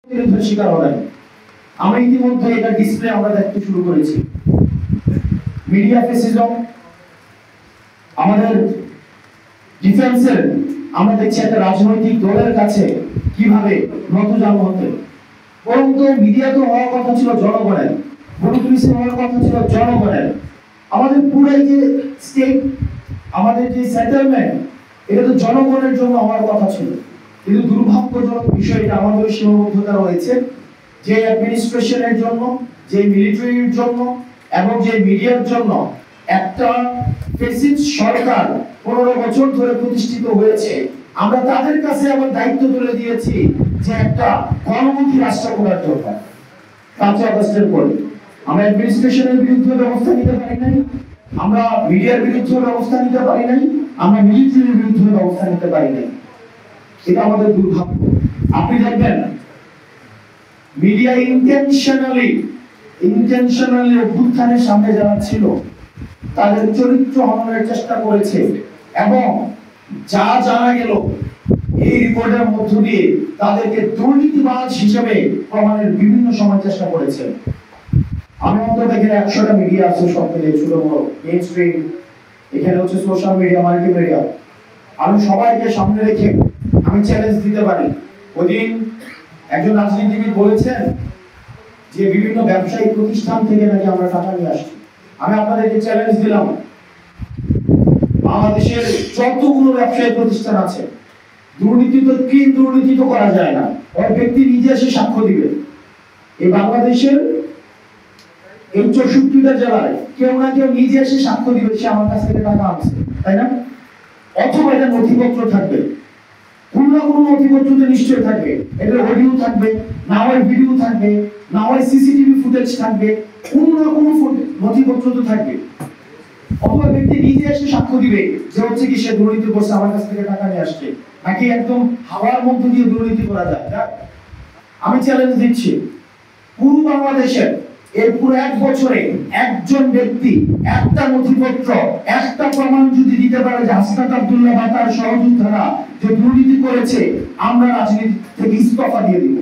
শিকার হবেন। আমরা ইতিমধ্যে এটা ডিসপ্লে আমরা দেখতে শুরু করেছি। মিডিয়া ফেসিজম, আমাদের ডিফেন্সের আমরা দেখছি একটা রাজনৈতিক দলের কাছে কিভাবে নতজানু হতে। পরন্তু মিডিয়া তো হওয়ার কথা ছিল জনগণের, ডেমোক্রেসি হওয়ার কথা ছিল জনগণের। আমাদের পুরো যে স্টেট, আমাদের যে সেটেলমেন্ট, এটা তো জনগণের জন্য হওয়ার কথা ছিল। কিন্তু দুর্ভাগ্যজনক বিষয়, এটা আমাদের সীমাবদ্ধতা রয়েছে যে অ্যাডমিনিস্ট্রেশনের জন্য, যে মিলিটারির জন্য এবং যে মিডিয়ার জন্য একটা ফ্যাসিস্ট সরকার 15 বছর ধরে প্রতিষ্ঠিত হয়েছে। আমরা তাদের কাছে আবার দায়িত্ব তুলে দিয়েছি যে একটা গণমুখী রাষ্ট্র করার জন্য। 5 আগস্টের পরে আমরা অ্যাডমিনিস্ট্রেশনের বিরুদ্ধে ব্যবস্থা নিতে পারি নাই, আমরা মিডিয়ার বিরুদ্ধে ব্যবস্থা নিতে পারি নাই, আমরা মিলিটারির বিরুদ্ধে ব্যবস্থা নিতে পারি নাই। এটা আমাদের দুর্ভাগ্য। আপনি দেখবেন মিডিয়া ইন্টেনশনালি অভ্যুত্থানের সামনে যারা ছিল তাদের চরিত্র হননের চেষ্টা করেছে এবং যা জানা গেল এই রিপোর্টের মধ্য দিয়ে তাদেরকে দুর্নীতিবাজ হিসেবে প্রমাণের বিভিন্ন সময় চেষ্টা করেছে। আমি অন্তত এখানে 100টা মিডিয়া আছে, সব মিলিয়ে ছোট বড়, মেইন স্ট্রিম, এখানে হচ্ছে সোশ্যাল মিডিয়া, মাল্টিমিডিয়া। আমি সবাইকে সামনে রেখে আমি চ্যালেঞ্জ দিতে পারি। ওইদিন একজন রাজনীতিবিদ বলেছেন যে বিভিন্ন ব্যবসায়ী প্রতিষ্ঠান থেকে নাকি আমরা টাকা নিয়ে আসছি। আমি আপনাদেরকে চ্যালেঞ্জ দিলাম, বাংলাদেশের যতগুলো ব্যবসায়ী প্রতিষ্ঠান আছে, দুর্নীতি তো করা যায় না, ওই ব্যক্তি নিজে এসে সাক্ষ্য দিবে। এই বাংলাদেশের এই 64টা জেলায় কেউ না কেউ নিজে এসে সাক্ষ্য দিবে সে আমার কাছ থেকে টাকা আনছে, তাই না? অথবা এটা নথিপত্র থাকবে, কোন না কোন নথিপত্র তো নিশ্চয়ই থাকবে। এটা অডিও থাকবে, না হয় ভিডিও থাকবে, না হয় সিসিটিভি ফুটেজ থাকবে, কোন না কোন নথিপত্র তো থাকবে। অথবা ব্যক্তি নিজে এসে সাক্ষ্য দিবে যে হচ্ছে কি সে দুর্নীতি করছে, আমার কাছ থেকে টাকা নিয়ে আসছে। নাকি একদম হাওয়ার মধ্য দিয়ে দুর্নীতি করা যায়? আমি চ্যালেঞ্জ দিচ্ছি, পুরো বাংলাদেশের এর পুরো 1 বছরে একজন ব্যক্তি একটা নথিপত্র, একটা প্রমাণ যদি দিতে পারে যে হাসনাত আব্দুল্লাহ বা তার সহযোদ্ধারা যে দুর্নীতি করেছে, আমরা রাজনীতি থেকে ইস্তফা দিয়ে দিব।